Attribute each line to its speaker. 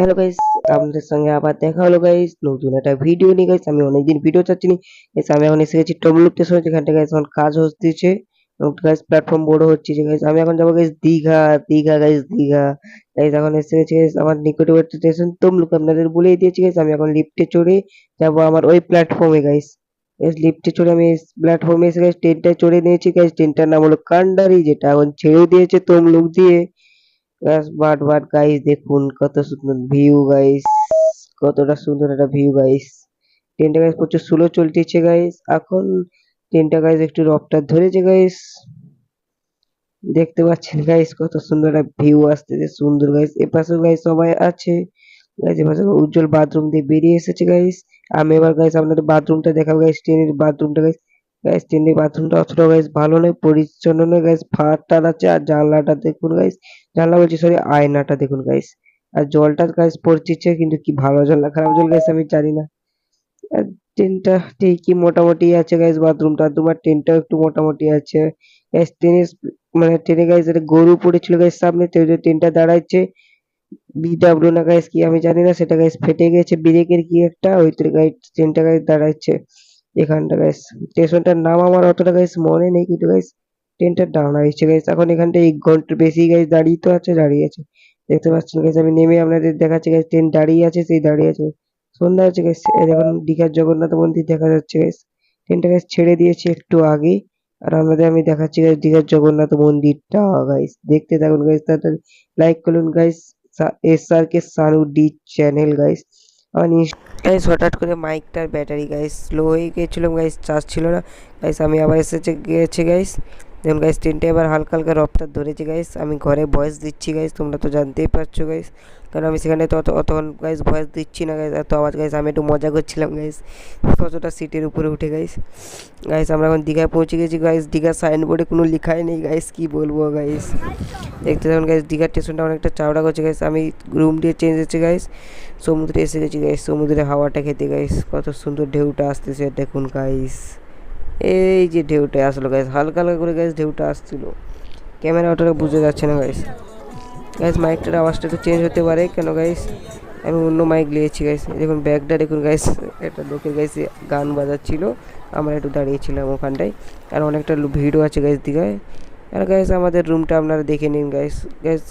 Speaker 1: Hello guys, আপনাদের সঙ্গে আবার দেখা হলো গাইস নতুন একটা ভিডিও নিয়ে। গাইস আমি অনেকদিন ভিডিও চাচ্ছি নি গাইস। আমি এখন এসে গেছি টমলুকতে সময়, যেখানটা গাইস এখন কাজ হচ্ছে এবং গাইস প্ল্যাটফর্ম বড় হচ্ছে যে গাইস। আমি এখন যাবো guys Digha guys, Digha guys. এখন এসে গেছি গাইস আমার নিকটবর্তী স্টেশন তমলুক, আপনাদের বলেই দিয়েছি গাইস। আমি এখন লিফটে চড়ে যাবো আমার ওই প্ল্যাটফর্মে গাইস। গাইস লিফটে চড়ে আমি প্ল্যাটফর্মে এসে গাইস ট্রেনটায় চড়ে নিয়েছি গাইস। ট্রেনটার নাম হলো কান্ডারি, যেটা এখন ছেড়ে দিয়েছে তমলুক দিয়ে। বাট গাইস দেখুন কত সুন্দর ভিউ গাইস, কতটা সুন্দর একটা ভিউ গাইস। ট্রেনটা গাইস প্রচুর স্লো চলতেছে গাইস। এখন ট্রেনটা গাইস একটু রফটার ধরেছে গাইস, দেখতে পাচ্ছেন গাইস কত সুন্দর একটা ভিউ আসতেছে, সুন্দর গাইস। এপাশে গাইস সবাই আছে গাইস, এপাশে উজ্জ্বল বাথরুম দিয়ে বেরিয়ে এসেছে গাইস। আমি এবার গাইস আপনাদের বাথরুমটা দেখাবো গাইস, ট্রেনের বাথরুমটা গাইস। গাইস ট্রেনের বাথরুমটা অতটা গাইস ভালো নয়, পরিচ্ছন্ন নয় গাইস, ফাঁক টান আছে। আর জানলাটা দেখুন গাইস, জানলা বলছি সরি, আয়নাটা দেখুন গাইস। আর জলটা গাইস পড়ছে, কিন্তু কি ভালো জল না খারাপ জল গাইস আমি জানি না। আর ট্রেনটা ঠিকই মোটামুটি আছে গাইস, বাথরুমটা তোমার ট্রেনটাও একটু মোটামুটি আছে গাইস। ট্রেনের মানে ট্রেনে গাইস একটা গরু পড়েছিল গাইস সামনে, তো ট্রেনটা দাঁড়াচ্ছে। বিডাব্লিউ না গাইস কি আমি জানি না, সেটা গাইস ফেটে গেছে ব্রেকের কি একটা, ওইটার গাইস ট্রেনটা গাইস দাঁড়াচ্ছে এখানটা গাইস। স্টেশনটার নাম আমার অতটা গাইস মনে নেই, কিন্তু গাইস ট্রেনটা দাঁড়াইছে গাইস। এখন এখানটা 1 ঘন্টার বেশি গাইস দাঁড়িয়ে তো আছে, দাঁড়িয়ে আছে দেখতে পাচ্ছেন গাইস। আমি নেমে আপনাদের দেখাচ্ছি গাইস, ট্রেন দাঁড়িয়ে আছে, সেই দাঁড়িয়ে আছে। সন্ধ্যা হচ্ছে গাইস, এই দেখুন দীঘার জগন্নাথ মন্দির দেখা যাচ্ছে গাইস। ট্রেনটা গাইস ছেড়ে দিয়েছে একটু আগে। আর আমি দেখাচ্ছি গাইস দীঘার জগন্নাথ মন্দিরটা গাইস, দেখতে থাকুন গাইস। তাড়াতাড়ি লাইক করুন guys, SRK Sanu D channel guys. আমার গাইস হঠাৎ করে মাইকটার ব্যাটারি গাইস স্লো হয়ে গিয়েছিল গাইস, চার্জ ছিল না গাইস। আমি আবার গিয়েছে গাইস। দেখুন গাইস ট্রেনটা এবার হালকা হালকা রফতার ধরেছে গাইস। আমি ঘরে ভয়েস দিচ্ছি গাইস, তোমরা তো জানতেই পারছো গাইস, কারণ আমি সেখানে তো অতক্ষণ গাইস ভয়েস দিচ্ছি না গাইস, এত আওয়াজ গাইস। আমি একটু মজা করছিলাম গাইস, কতটা সিটের উপরে উঠে গাইস। গাইস আমরা এখন দীঘায় পৌঁছে গেছি গাইস। দীঘার সাইনবোর্ডে কোনো লেখাই নেই গাইস, কি বলবো গাইস। দেখতে থাকুন গাইস, দীঘার স্টেশনটা অনেকটা চাওড়া করছে গাইস। আমি রুম দিয়ে চেঞ্জ হচ্ছে গাইস, সমুদ্রে এসে গেছি গাইস। সমুদ্রে হাওয়াটা খেতে গাইস, কত সুন্দর ঢেউটা আসতেছে দেখুন গাইস। এই যে ঢেউটা আসলো গাইস, হালকা হালকা করে গাইস ঢেউটা আসছিল। ক্যামেরা ওটা বুঝতে যাচ্ছে না গাইস। গাইস মাইকটার আওয়াজটা একটু চেঞ্জ হতে পারে কেন গাইস, আমি অন্য মাইক নিয়েছি গাইস। দেখুন ব্যাগটা দেখুন গাইস, এটা লোকের গাইস গান বাজাচ্ছিল, আমরা একটু দাঁড়িয়েছিলাম ওখানটায়। আর অনেকটা ভিড়ও আছে গাইস দীঘায়। আর গাইস আমাদের রুমটা আপনারা দেখে নিন গাইস। গাইস